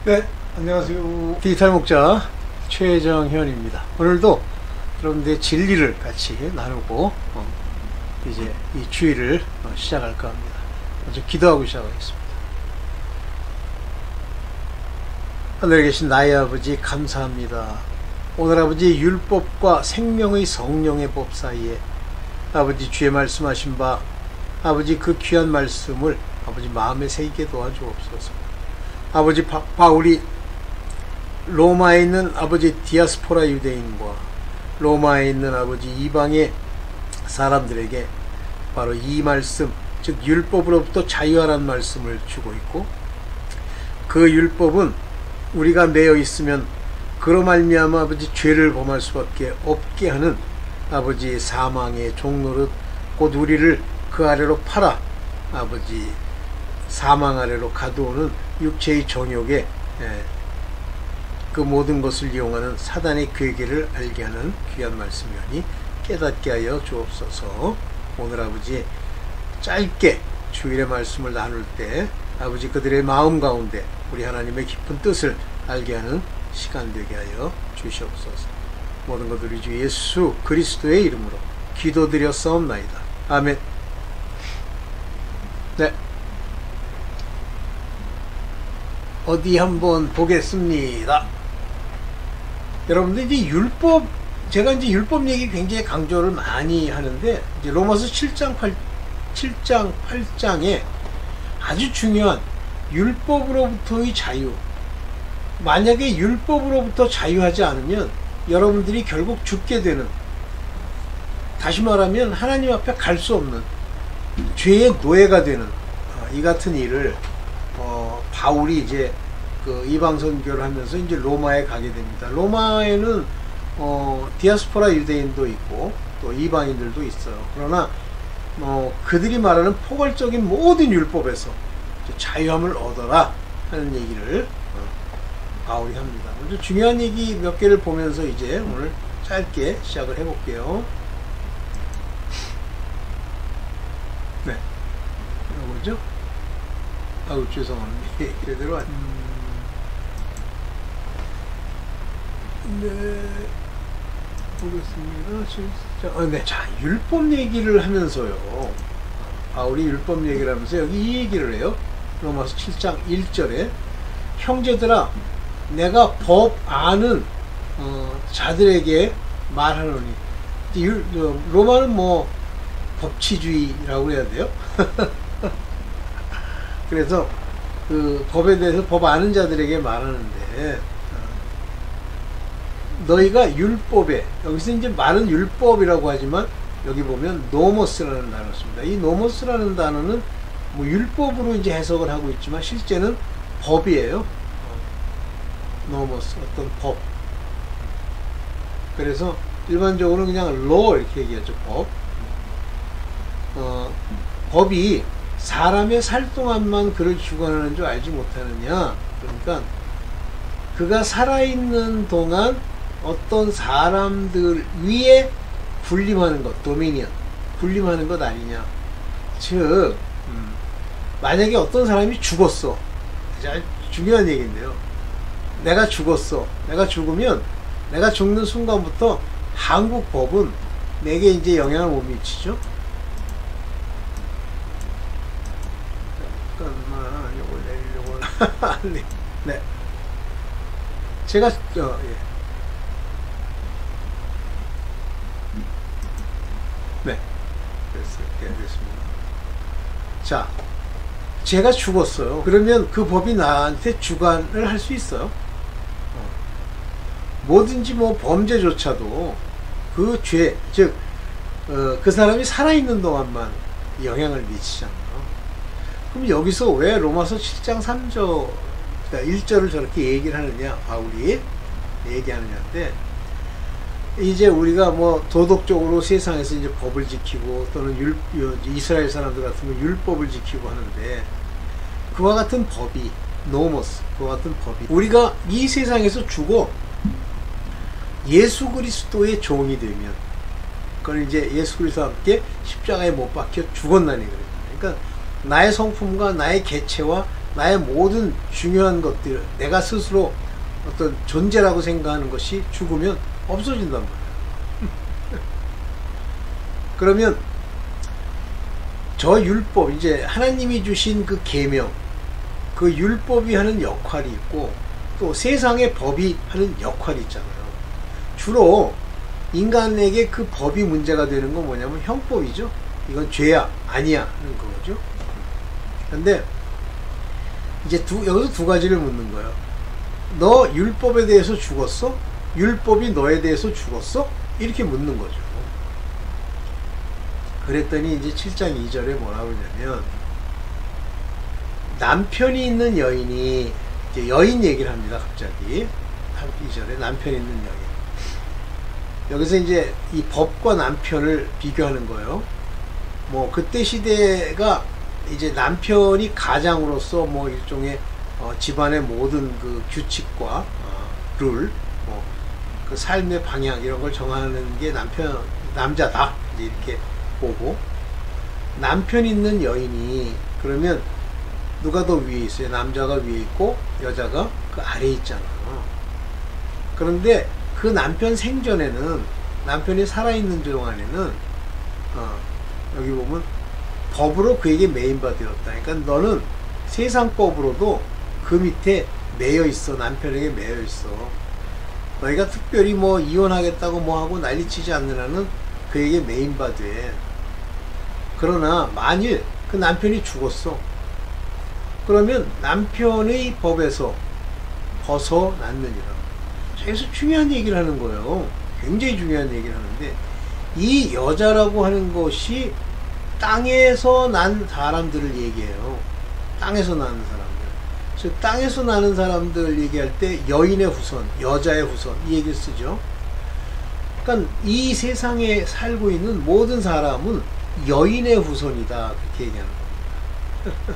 네, 안녕하세요. 디지털 목자 최정현입니다. 오늘도 여러분들의 진리를 같이 나누고 이제 이 주일을 시작할까 합니다. 먼저 기도하고 시작하겠습니다. 하늘에 계신 나의 아버지, 감사합니다. 오늘 아버지, 율법과 생명의 성령의 법 사이에 아버지 주의 말씀하신 바 아버지 그 귀한 말씀을 아버지 마음에 새기게 도와주옵소서. 아버지 바울이 로마에 있는 아버지 디아스포라 유대인과 로마에 있는 아버지 이방의 사람들에게 바로 이 말씀, 즉 율법으로부터 자유하라는 말씀을 주고 있고, 그 율법은 우리가 매여 있으면 그로 말미암아 아버지 죄를 범할 수밖에 없게 하는 아버지 사망의 종노릇, 곧 우리를 그 아래로 팔아 아버지 사망 아래로 가두오는 육체의 정욕에 그 모든 것을 이용하는 사단의 괴계를 알게 하는 귀한 말씀이오니 깨닫게 하여 주옵소서. 오늘 아버지 짧게 주일의 말씀을 나눌 때 아버지 그들의 마음 가운데 우리 하나님의 깊은 뜻을 알게 하는 시간 되게 하여 주시옵소서. 모든 것 우리 주 예수 그리스도의 이름으로 기도드렸사옵나이다. 아멘. 네, 어디 한번 보겠습니다. 여러분들 이제 율법, 제가 이제 율법 얘기 굉장히 강조를 많이 하는데, 이제 로마서 7장 8장에 아주 중요한 율법으로부터의 자유, 만약에 율법으로부터 자유하지 않으면 여러분들이 결국 죽게 되는, 다시 말하면 하나님 앞에 갈 수 없는 죄의 노예가 되는 이 같은 일을 바울이 이제 그 이방 선교를 하면서 이제 로마에 가게 됩니다. 로마에는 디아스포라 유대인도 있고 또 이방인들도 있어요. 그러나 그들이 말하는 포괄적인 모든 율법에서 자유함을 얻어라 하는 얘기를 바울이 합니다. 먼저 중요한 얘기 몇 개를 보면서 이제 오늘 짧게 시작을 해볼게요. 네, 뭐죠? 아우 죄송합니다. 제대로 안. 네, 보겠습니다. 네, 자 율법 얘기를 하면서요. 바울이 율법 얘기를 하면서 여기 이 얘기를 해요. 로마서 7장 1절에 형제들아, 내가 법 아는 자들에게 말하노니. 로마는 뭐 법치주의라고 해야 돼요. 그래서 그 법에 대해서 법 아는 자들에게 말하는데, 너희가 율법에, 여기서 이제 말은 율법이라고 하지만 여기 보면 노모스라는 단어를 씁니다. 이 노모스라는 단어는 뭐 율법으로 이제 해석을 하고 있지만 실제는 법이에요. 노모스, 어떤 법. 그래서 일반적으로 그냥 law 이렇게 얘기하죠. 법. 법이 사람의 살 동안만 그를 주관하는 줄 알지 못하느냐. 그러니까 그가 살아있는 동안 어떤 사람들 위에 군림하는 것, 도미니언, 군림하는 것 아니냐. 즉 만약에 어떤 사람이 죽었어. 자, 중요한 얘기인데요. 내가 죽었어. 내가 죽으면 내가 죽는 순간부터 한국 법은 내게 이제 영향을 못 미치죠. 잠깐만, 이걸 내리려고. 네. 네. 제가, 예. 네. 됐습니다. 자, 제가 죽었어요. 그러면 그 법이 나한테 주관을 할 수 있어요. 뭐든지 뭐 범죄조차도 그 죄, 즉, 그 사람이 살아있는 동안만 영향을 미치잖아요. 그럼 여기서 왜 로마서 7장 3절, 그러니까 1절을 저렇게 얘기를 하느냐, 바울이 얘기하느냐인데, 이제 우리가 뭐 도덕적으로 세상에서 이제 법을 지키고 또는 이스라엘 사람들 같으면 율법을 지키고 하는데, 그와 같은 법이, 노모스, 그와 같은 법이 우리가 이 세상에서 죽어 예수 그리스도의 종이 되면, 그건 이제 예수 그리스도와 함께 십자가에 못 박혀 죽었나니 그래요. 그러니까 나의 성품과 나의 개체와 나의 모든 중요한 것들, 내가 스스로 어떤 존재라고 생각하는 것이 죽으면 없어진단 말이에요. 그러면 저 율법, 이제 하나님이 주신 그 계명, 그 율법이 하는 역할이 있고 또 세상의 법이 하는 역할이 있잖아요. 주로 인간에게 그 법이 문제가 되는 건 뭐냐면 형법이죠. 이건 죄야 아니야 하는 거죠. 그런데 이제 여기서 두 가지를 묻는 거예요. 너 율법에 대해서 죽었어? 율법이 너에 대해서 죽었어? 이렇게 묻는 거죠. 그랬더니 이제 7장 2절에 뭐라고 하냐면, 남편이 있는 여인이, 이제 여인 얘기를 합니다. 갑자기 2절에 남편이 있는 여인. 여기서 이제 이 법과 남편을 비교하는 거예요. 뭐 그때 시대가 이제 남편이 가장으로서 뭐 일종의 집안의 모든 그 규칙과 룰, 뭐 그 삶의 방향 이런 걸 정하는 게 남자다 이제 이렇게 보고, 남편 있는 여인이 그러면 누가 더 위에 있어요? 남자가 위에 있고 여자가 그 아래에 있잖아요. 그런데 그 남편 생전에는, 남편이 살아있는 동안에는 여기 보면 법으로 그에게 매인받으었다. 그러니까 너는 세상 법으로도 그 밑에 매여 있어. 남편에게 매여 있어. 너희가 특별히 뭐 이혼하겠다고 뭐 하고 난리치지 않는 한은 그에게 매인받으에. 그러나 만일 그 남편이 죽었어. 그러면 남편의 법에서 벗어났느니라. 그래서 중요한 얘기를 하는 거예요. 굉장히 중요한 얘기를 하는데, 이 여자라고 하는 것이 땅에서 난 사람들을 얘기해요. 땅에서 나는 사람들. 즉 땅에서 나는 사람들 얘기할 때 여인의 후손, 여자의 후손 이 얘기를 쓰죠. 그러니까 이 세상에 살고 있는 모든 사람은 여인의 후손이다, 그렇게 얘기하는 겁니다.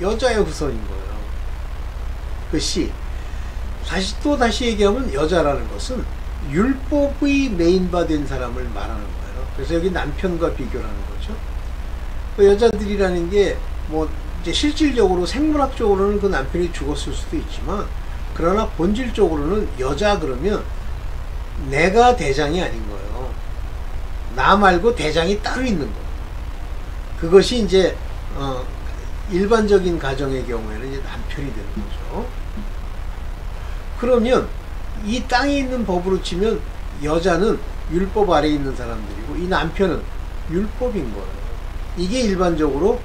여자의 후손인 거예요. 그것이 다시 얘기하면 여자라는 것은 율법의 메인바된 사람을 말하는 거예요. 그래서 여기 남편과 비교를 하는 거죠. 그 여자들이라는 게 뭐 이제 실질적으로 생물학적으로는 그 남편이 죽었을 수도 있지만, 그러나 본질적으로는 여자 그러면 내가 대장이 아닌 거예요. 나 말고 대장이 따로 있는 거예요. 그것이 이제 일반적인 가정의 경우에는 이제 남편이 되는 거죠. 그러면 이 땅에 있는 법으로 치면 여자는 율법 아래에 있는 사람들이고 이 남편은 율법인 거예요. 이게 일반적으로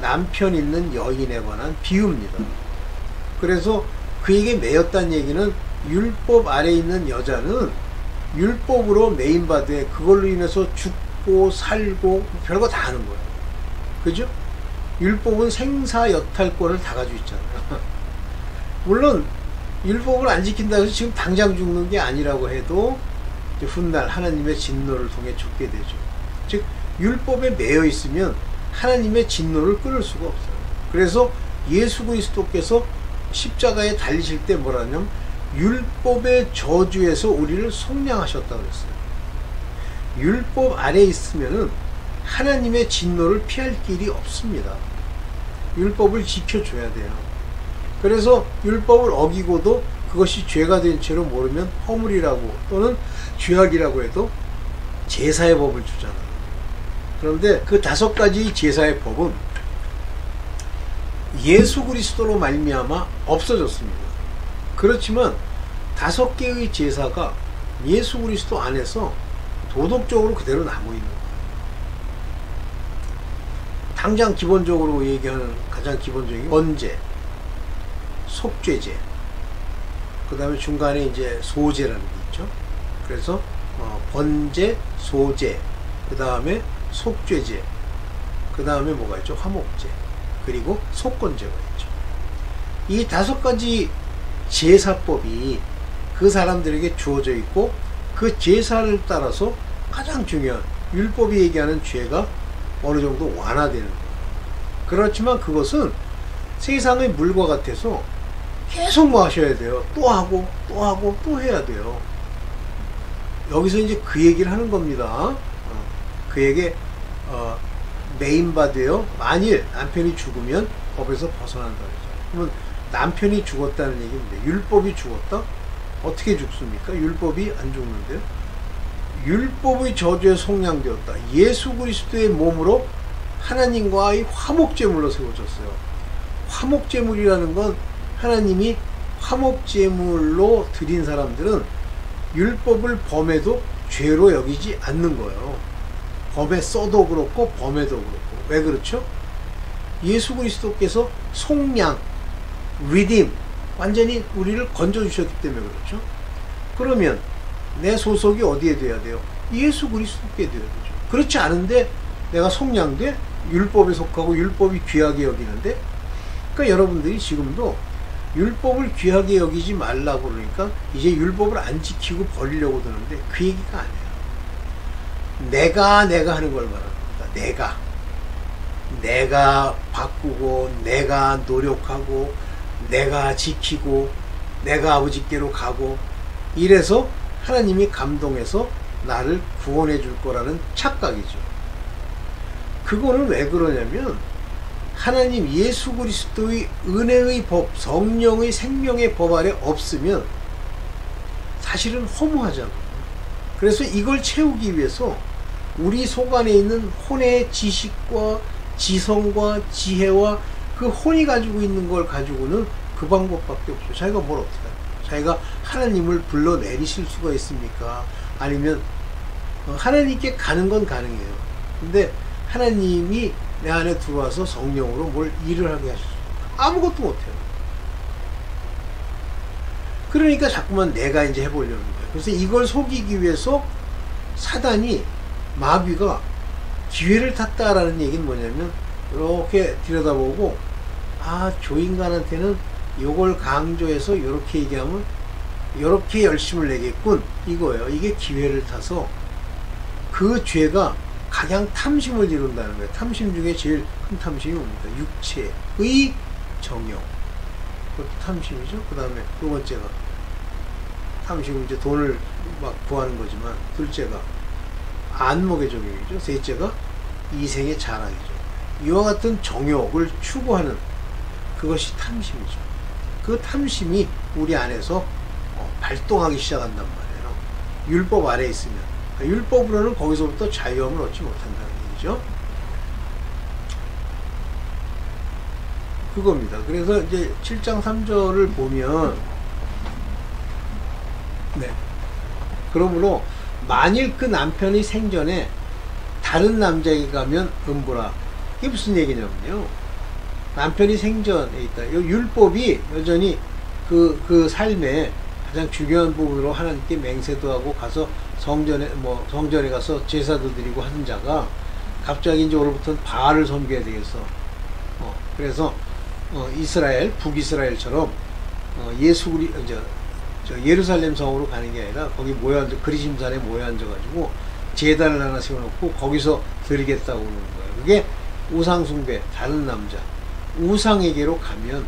남편 있는 여인에 관한 비유입니다. 그래서 그에게 매였다는 얘기는 율법 아래에 있는 여자는 율법으로 매인받에 그걸로 인해서 죽고 살고 별거 다 하는 거예요. 그죠? 율법은 생사여탈권을 다 가지고 있잖아요. 물론 율법을 안 지킨다고 해서 지금 당장 죽는 게 아니라고 해도 훗날 하나님의 진노를 통해 죽게 되죠. 즉 율법에 매여 있으면 하나님의 진노를 끊을 수가 없어요. 그래서 예수 그리스도께서 십자가에 달리실 때 뭐라냐면 율법의 저주에서 우리를 속량하셨다고 그랬어요. 율법 아래에 있으면은 하나님의 진노를 피할 길이 없습니다. 율법을 지켜줘야 돼요. 그래서 율법을 어기고도 그것이 죄가 된 채로 모르면 허물이라고 또는 죄악이라고 해도 제사의 법을 주잖아요. 그런데 그 5가지 제사의 법은 예수 그리스도로 말미암아 없어졌습니다. 그렇지만 5개의 제사가 예수 그리스도 안에서 도덕적으로 그대로 남아있는 거예요. 당장 기본적으로 얘기하는 가장 기본적인 번제, 속죄제, 그 다음에 중간에 이제 소제라는 게 있죠. 그래서 번제, 소제, 그 다음에 속죄제, 그 다음에 뭐가 있죠? 화목제, 그리고 속건제가 있죠. 이 5가지 제사법이 그 사람들에게 주어져 있고 그 제사를 따라서 가장 중요한 율법이 얘기하는 죄가 어느 정도 완화되는 거예요. 그렇지만 그것은 세상의 물과 같아서 계속 뭐 하셔야 돼요. 또 하고 또 하고 또 해야 돼요. 여기서 이제 그 얘기를 하는 겁니다. 그에게 매인받으여 만일 남편이 죽으면 법에서 벗어난다 그러죠. 그러면 남편이 죽었다는 얘기인데 율법이 죽었다? 어떻게 죽습니까? 율법이 안 죽는데요. 율법의 저주에 속량되었다. 예수 그리스도의 몸으로 하나님과의 화목제물로 세워졌어요. 화목제물이라는 건 하나님이 화목제물로 드린 사람들은 율법을 범해도 죄로 여기지 않는 거예요. 범했어도 그렇고 범해도 그렇고. 왜 그렇죠? 예수 그리스도께서 속량, redeem, 완전히 우리를 건져주셨기 때문에 그렇죠. 그러면 내 소속이 어디에 돼야 돼요? 예수 그리스도께 돼야 되죠. 그렇지 않은데 내가 속량돼? 율법에 속하고 율법이 귀하게 여기는데, 그러니까 여러분들이 지금도 율법을 귀하게 여기지 말라고 그러니까 이제 율법을 안 지키고 버리려고 드는데 그 얘기가 아니에요. 내가 하는 걸 말합니다. 내가 바꾸고 내가 노력하고 내가 지키고 내가 아버지께로 가고 이래서 하나님이 감동해서 나를 구원해 줄 거라는 착각이죠. 그거는 왜 그러냐면 하나님 예수 그리스도의 은혜의 법, 성령의 생명의 법 아래 없으면 사실은 허무하잖아요. 그래서 이걸 채우기 위해서 우리 속 안에 있는 혼의 지식과 지성과 지혜와 그 혼이 가지고 있는 걸 가지고는 그 방법밖에 없어요. 자기가 뭘 어떻게 해요? 자기가 하나님을 불러내리실 수가 있습니까? 아니면 하나님께 가는 건 가능해요. 근데 하나님이 내 안에 들어와서 성령으로 뭘 일을 하게 하셨어요. 아무것도 못해요. 그러니까 자꾸만 내가 이제 해보려는 거예요. 그래서 이걸 속이기 위해서 사단이, 마귀가 기회를 탔다라는 얘기는 뭐냐면 이렇게 들여다보고 저 인간한테는 요걸 강조해서 이렇게 얘기하면 이렇게 열심을 내겠군 이거예요. 이게 기회를 타서 그 죄가 가장 탐심을 이룬다는 거예요. 탐심 중에 제일 큰 탐심이 뭡니까? 육체의 정욕. 그것도 탐심이죠. 그 다음에 두 번째가 탐심은 이제 돈을 막 구하는 거지만, 둘째가 안목의 정욕이죠. 셋째가 이생의 자랑이죠. 이와 같은 정욕을 추구하는 그것이 탐심이죠. 그 탐심이 우리 안에서 발동하기 시작한단 말이에요. 율법 아래 있으면. 율법으로는 거기서부터 자유함을 얻지 못한다는 얘기죠. 그겁니다. 그래서 이제 7장 3절을 보면, 그러므로 만일 그 남편이 생전에 다른 남자에게 가면 음부라. 이게 무슨 얘기냐면요. 남편이 생전에 있다. 이 율법이 여전히 그 삶의 가장 중요한 부분으로 하나님께 맹세도 하고 가서 성전에 가서 제사도 드리고 하는 자가 갑자기 이제 오늘부터는 바알을 섬겨야 되겠어. 그래서 이스라엘, 북이스라엘처럼 예루살렘 성으로 가는 게 아니라 거기 그리심산에 모여 앉아가지고 제단을 하나 세워놓고 거기서 드리겠다고 그러는 거예요. 그게 우상숭배, 다른 남자, 우상에게로 가면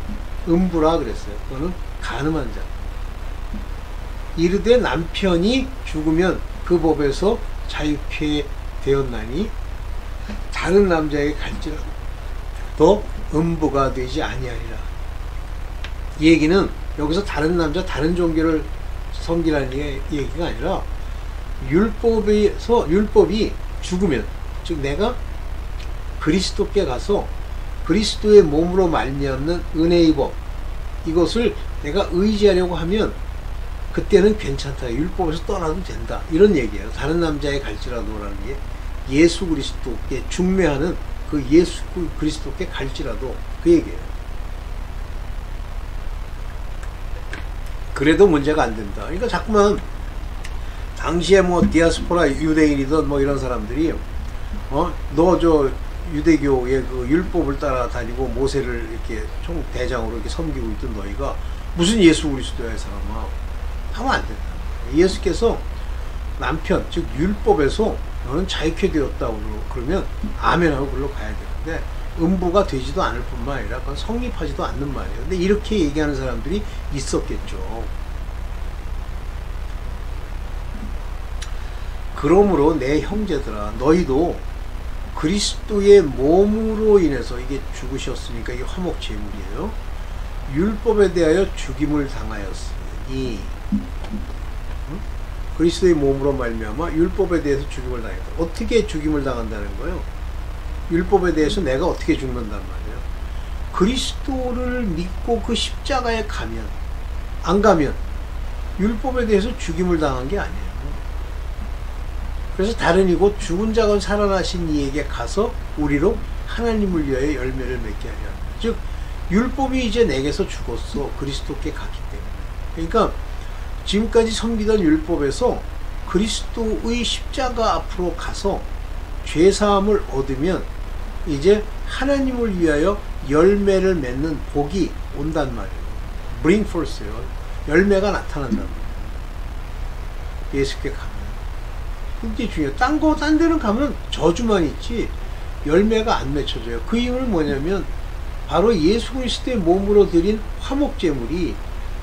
음부라 그랬어요. 그거는 간음한 자. 이르되 남편이 죽으면 그 법에서 자유케 되었나니 다른 남자에게 갈지라도 더 음부가 되지 아니하리라. 이 얘기는 여기서 다른 남자, 다른 종교를 섬기라는 얘기가 아니라 율법이 죽으면, 즉 내가 그리스도께 가서 그리스도의 몸으로 말미암는 은혜의 법, 이것을 내가 의지하려고 하면 그때는 괜찮다. 율법에서 떠나도 된다. 이런 얘기예요. 다른 남자에 갈지라도라는 게 예수 그리스도께 중매하는 그 예수 그리스도께 갈지라도 그 얘기예요. 그래도 문제가 안 된다. 그러니까 자꾸만 당시에 디아스포라 유대인이든 이런 사람들이 너 저 유대교의 그 율법을 따라다니고 모세를 이렇게 총대장으로 이렇게 섬기고 있던 너희가 무슨 예수 그리스도야 이 사람아 하면 안 된다. 예수께서 남편 즉 율법에서 너는 자유케 되었다고 그러면 아멘하고 그걸로 가야 되는데 음부가 되지도 않을 뿐만 아니라 그건 성립하지도 않는 말이에요. 근데 이렇게 얘기하는 사람들이 있었겠죠. 그러므로 내 형제들아, 너희도 그리스도의 몸으로 인해서 이게 죽으셨으니까 이게 화목 제물이에요. 율법에 대하여 죽임을 당하였으니 그리스도의 몸으로 말미암아 율법에 대해서 죽임을 당했다. 어떻게 죽임을 당한다는 거예요? 율법에 대해서 내가 어떻게 죽는단 말이에요? 그리스도를 믿고 그 십자가에 가면, 안 가면 율법에 대해서 죽임을 당한 게 아니에요. 그래서 다른 이곳 죽은 자가 살아나신 이에게 가서 우리로 하나님을 위하여 열매를 맺게 하려 합니다. 즉 율법이 이제 내게서 죽었어. 그리스도께 갔기 때문에. 그러니까 지금까지 섬기던 율법에서 그리스도의 십자가 앞으로 가서 죄사함을 얻으면 이제 하나님을 위하여 열매를 맺는 복이 온단 말이에요. bring forth요. 열매가 나타난단 말이에요. 예수께 가면. 그게 중요해요. 딴 데는 가면 저주만 있지 열매가 안 맺혀져요. 그 이유는 뭐냐면 바로 예수 그리스도의 몸으로 드린 화목제물이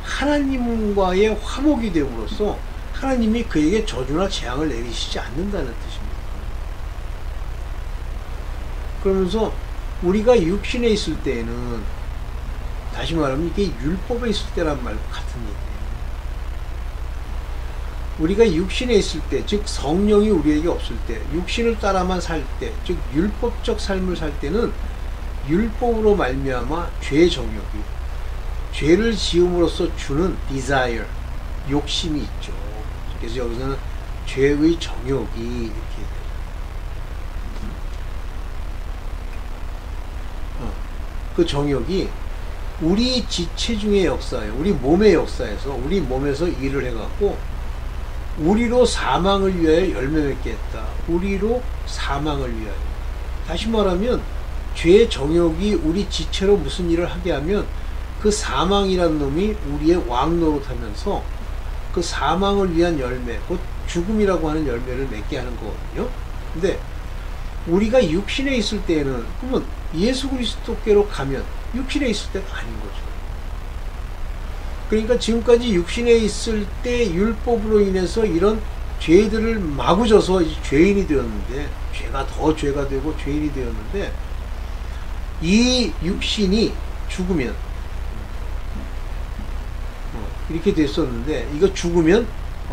하나님과의 화목이 됨으로써 하나님이 그에게 저주나 재앙을 내리시지 않는다는 뜻입니다. 그러면서 우리가 육신에 있을 때에는 다시 말하면 이게 율법에 있을 때란 말과 같은 얘기예요. 우리가 육신에 있을 때, 즉 성령이 우리에게 없을 때, 육신을 따라만 살 때, 즉 율법적 삶을 살 때는 율법으로 말미암아 죄의 정욕이, 죄를 지음으로써 주는 desire, 욕심이 있죠. 그래서 여기서는 죄의 정욕이 이렇게 그 정욕이 우리 지체 중의 역사예요. 우리 몸의 역사에서, 우리 몸에서 일을 해갖고 우리로 사망을 위하여 열매 맺게 했다. 우리로 사망을 위하여. 다시 말하면 죄의 정욕이 우리 지체로 무슨 일을 하게 하면 그 사망이란 놈이 우리의 왕 노릇하면서 그 사망을 위한 열매, 곧 죽음이라고 하는 열매를 맺게 하는 거거든요. 근데 우리가 육신에 있을 때에는 그러면 예수 그리스도께로 가면 육신에 있을 때가 아닌 거죠. 그러니까 지금까지 육신에 있을 때 율법으로 인해서 이런 죄들을 마구 져서 이제 죄인이 되었는데, 죄가 더 죄가 되고 죄인이 되었는데, 이 육신이 죽으면 이렇게 됐었는데, 이거 죽으면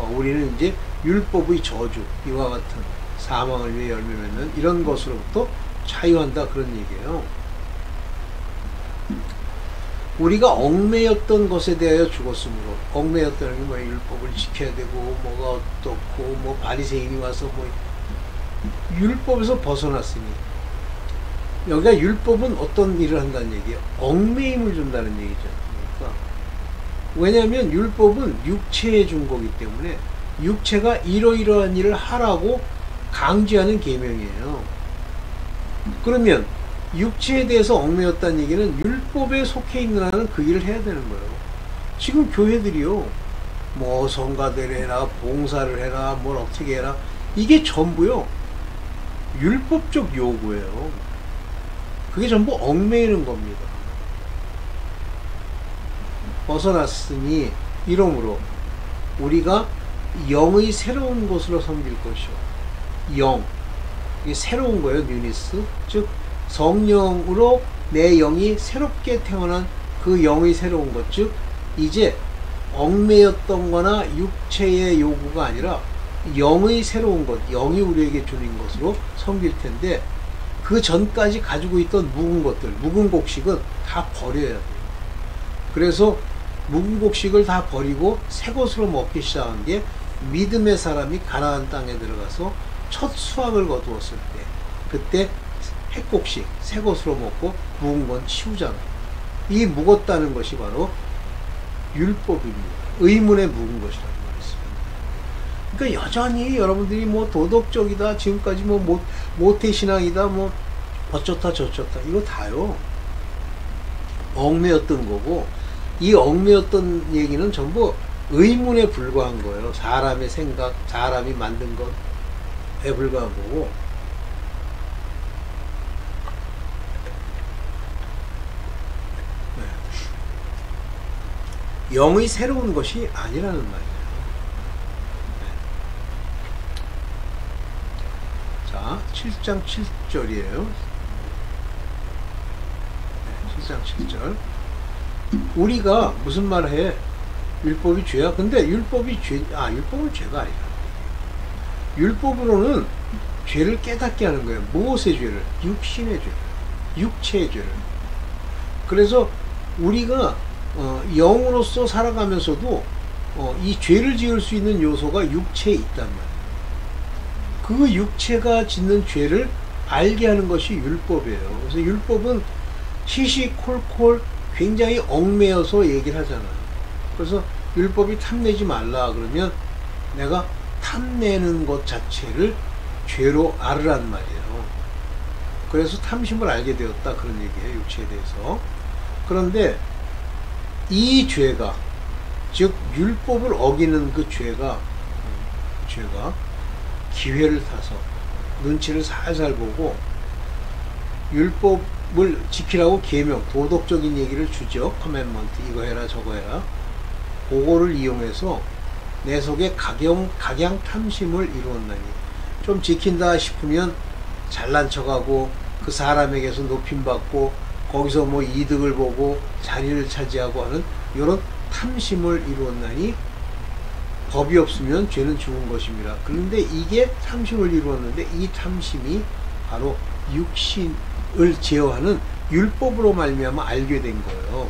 우리는 이제 율법의 저주, 이와 같은 사망을 위해 열매 맺는 이런 것으로부터 자유한다, 그런 얘기예요. 우리가 얽매였던 것에 대하여 죽었으므로, 얽매였다는 게 뭐 율법을 지켜야 되고 뭐가 어떻고 뭐 바리새인이 와서 뭐 율법에서 벗어났으니, 여기가 율법은 어떤 일을 한다는 얘기예요? 얽매임을 준다는 얘기죠. 그러니까 왜냐하면 율법은 육체에 준 거기 때문에 육체가 이러이러한 일을 하라고 강제하는 계명이에요. 그러면 육체에 대해서 얽매였다는 얘기는 율법에 속해 있는 한은 그 일을 해야 되는 거예요. 지금 교회들이요, 뭐 성가대를 해라, 봉사를 해라, 뭘 어떻게 해라, 이게 전부요 율법적 요구예요. 그게 전부 얽매이는 겁니다. 벗어났으니 이러므로 우리가 영의 새로운 것으로 섬길 것이요. 영, 이게 새로운 거예요. 뉴니스, 즉 성령으로 내 영이 새롭게 태어난 그 영의 새로운 것, 즉 이제 얽매였던 거나 육체의 요구가 아니라 영의 새로운 것, 영이 우리에게 주는 것으로 섬길 텐데, 그 전까지 가지고 있던 묵은 것들, 묵은 곡식은 다 버려야 돼요. 그래서 묵은 곡식을 다 버리고 새 것으로 먹기 시작한 게 믿음의 사람이 가나안 땅에 들어가서 첫 수확을 거두었을 때, 그때 핵곡식, 새 것으로 먹고 묵은 건 치우잖아요. 이 묵었다는 것이 바로 율법입니다. 의문에 묵은 것이라는 말이었습니다. 그러니까 여전히 여러분들이 뭐 도덕적이다, 지금까지 뭐 모태신앙이다, 뭐 어쩌다 저쩌다, 이거 다요 얽매였던 거고, 이 얽매였던 얘기는 전부 의문에 불과한 거예요. 사람의 생각, 사람이 만든 것에 불과한 거고, 영의 새로운 것이 아니라는 말이에요. 자, 7장 7절이에요. 7장 7절. 우리가 무슨 말을 해? 율법이 죄야? 근데 율법은 죄가 아니라. 율법으로는 죄를 깨닫게 하는 거예요. 무엇의 죄를? 육신의 죄를. 육체의 죄를. 그래서 우리가 영으로서 살아가면서도 이 죄를 지을 수 있는 요소가 육체에 있단 말이에요. 그 육체가 짓는 죄를 알게 하는 것이 율법이에요. 그래서 율법은 시시콜콜 굉장히 얽매여서 얘기를 하잖아요. 그래서 율법이 탐내지 말라 그러면 내가 탐내는 것 자체를 죄로 알으란 말이에요. 그래서 탐심을 알게 되었다 그런 얘기예요. 육체에 대해서. 그런데 이 죄가, 즉 율법을 어기는 그 죄가 기회를 타서 눈치를 살살 보고 율법을 지키라고 계명, 도덕적인 얘기를 주죠. 커맨먼트, 이거 해라 저거 해라. 그거를 이용해서 내 속에 각양 탐심을 이루었나니, 좀 지킨다 싶으면 잘난 척하고 그 사람에게서 높임받고 거기서 뭐 이득을 보고 자리를 차지하고 하는 이런 탐심을 이루었나니 법이 없으면 죄는 죽은 것입니다. 그런데 이게 탐심을 이루었는데 이 탐심이 바로 육신을 제어하는 율법으로 말미암아 알게 된 거예요.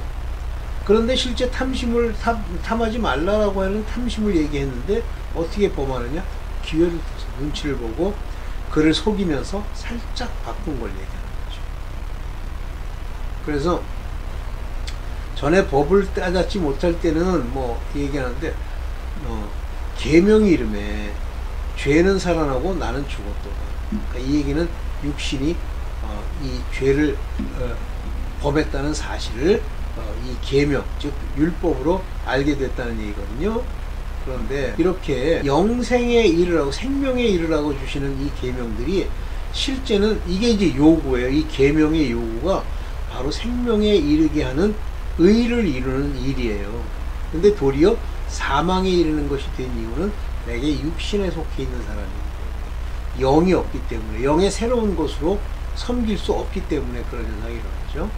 그런데 실제 탐심을 탐하지 말라라고 하는 탐심을 얘기했는데 어떻게 범하느냐? 기회를 타서 눈치를 보고 그를 속이면서 살짝 바꾼 걸 얘기하는 거죠. 그래서 전에 법을 따졌지 못할 때는 뭐 얘기하는데 계명의 이름에 죄는 살아나고 나는 죽었도다. 그러니까 이 얘기는 육신이 이 죄를 범했다는 사실을 이 계명, 즉 율법으로 알게 됐다는 얘기거든요. 그런데 이렇게 영생에 이르라고, 생명에 이르라고 주시는 이 계명들이 실제는 이게 이제 요구예요. 이 계명의 요구가 바로 생명에 이르게 하는 의를 이루는 일이에요. 근데 도리어 사망에 이르는 것이 된 이유는 내게 육신에 속해 있는 사람이기 때문에, 영이 없기 때문에, 영의 새로운 것으로 섬길 수 없기 때문에 그런 현상이 일어나죠.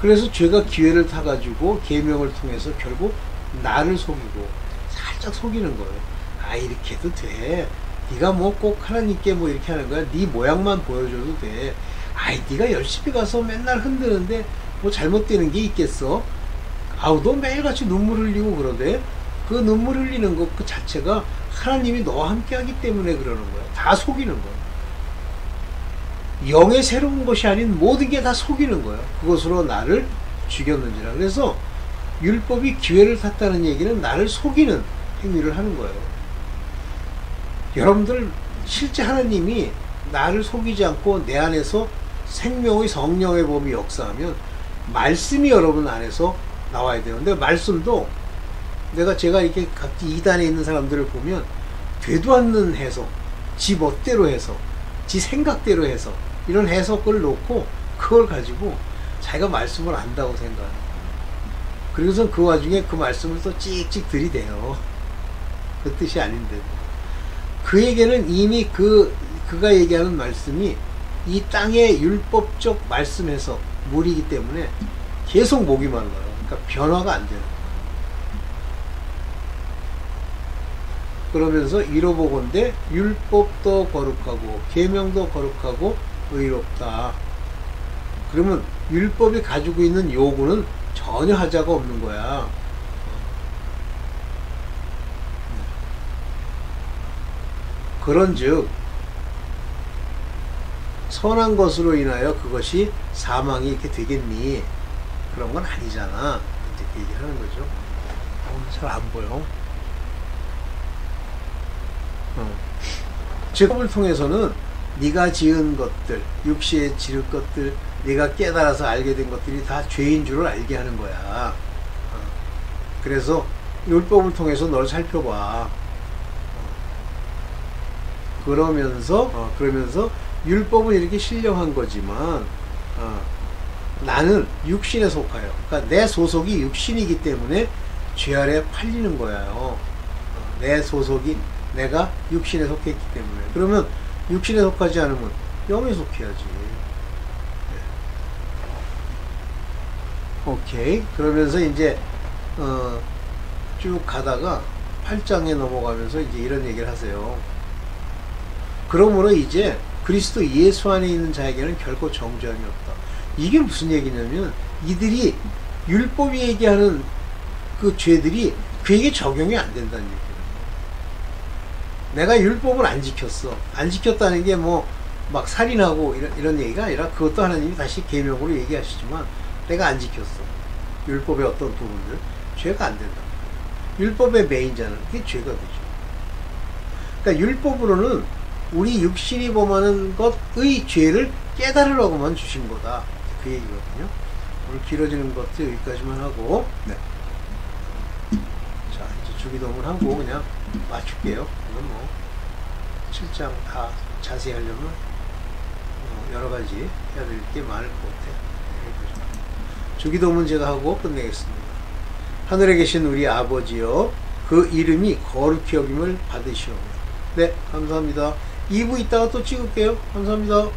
그래서 죄가 기회를 타가지고 계명을 통해서 결국 나를 속이고 살짝 속이는 거예요. 아, 이렇게 해도 돼. 네가 뭐 꼭 하나님께 뭐 이렇게 하는 거야. 네 모양만 보여줘도 돼. 아이, 네가 열심히 가서 맨날 흔드는데 뭐 잘못되는 게 있겠어? 아우, 너 매일같이 눈물 흘리고 그러대. 그 눈물 흘리는 것 그 자체가 하나님이 너와 함께 하기 때문에 그러는 거야. 다 속이는 거야. 영의 새로운 것이 아닌 모든 게 다 속이는 거야. 그것으로 나를 죽였는지라. 그래서 율법이 기회를 탔다는 얘기는 나를 속이는 행위를 하는 거예요. 여러분들, 실제 하나님이 나를 속이지 않고 내 안에서 생명의 성령의 법이 역사하면 말씀이 여러분 안에서 나와야 돼요. 근데 말씀도 제가 이렇게 각 이단에 있는 사람들을 보면 되도 않는 해석, 지 멋대로 해서, 지 생각대로 해서 이런 해석을 놓고 그걸 가지고 자기가 말씀을 안다고 생각해요. 그래서 그 와중에 그 말씀을 또 찍찍 들이대요. 그 뜻이 아닌데. 그에게는 이미 그가 얘기하는 말씀이 이 땅의 율법적 말씀 해석, 물이기 때문에 계속 목이 말라요. 그러니까 변화가 안 되는 거예요. 그러면서 이로보건대 율법도 거룩하고 계명도 거룩하고 의롭다. 그러면 율법이 가지고 있는 요구는 전혀 하자가 없는 거야. 그런즉 선한 것으로 인하여 그것이 사망이 이렇게 되겠니? 그런 건 아니잖아. 이렇게 얘기를 하는 거죠. 잘 안 보여. 즉, 법을 통해서는 네가 지은 것들, 육시에 지을 것들, 네가 깨달아서 알게 된 것들이 다 죄인 줄을 알게 하는 거야. 그래서 율법을 통해서 널 살펴봐. 그러면서 율법은 이렇게 신령한 거지만 나는 육신에 속하여. 그러니까 내 소속이 육신이기 때문에 죄 아래 팔리는 거예요. 내 소속이 내가 육신에 속했기 때문에. 그러면 육신에 속하지 않으면 영에 속해야지. 오케이. 그러면서 이제 쭉 가다가 8장에 넘어가면서 이제 이런 얘기를 하세요. 그러므로 이제 그리스도 예수 안에 있는 자에게는 결코 정죄함이 없다. 이게 무슨 얘기냐면 이들이 율법이 얘기하는 그 죄들이 그에게 적용이 안 된다는 얘기예요. 내가 율법을 안 지켰어. 안 지켰다는 게 뭐 막 살인하고 이런 얘기가 아니라 그것도 하나님이 다시 계명으로 얘기하시지만 내가 안 지켰어. 율법의 어떤 부분들 죄가 안 된다. 율법의 매인자는 그게 죄가 되죠. 그러니까 율법으로는 우리 육신이 범하는 것의 죄를 깨달으라고만 주신 거다. 그 얘기거든요. 오늘 길어지는 것도 여기까지만 하고, 네. 자, 이제 주기도문 하고 그냥 맞출게요. 이건 뭐 7장 다 자세히 하려면 여러 가지 해야 될 게 많을 것 같아요. 주기도문 제가 하고 끝내겠습니다. 하늘에 계신 우리 아버지여, 그 이름이 거룩히 여김을 받으시오며. 네, 감사합니다. 2부 있다가 또 찍을게요. 감사합니다.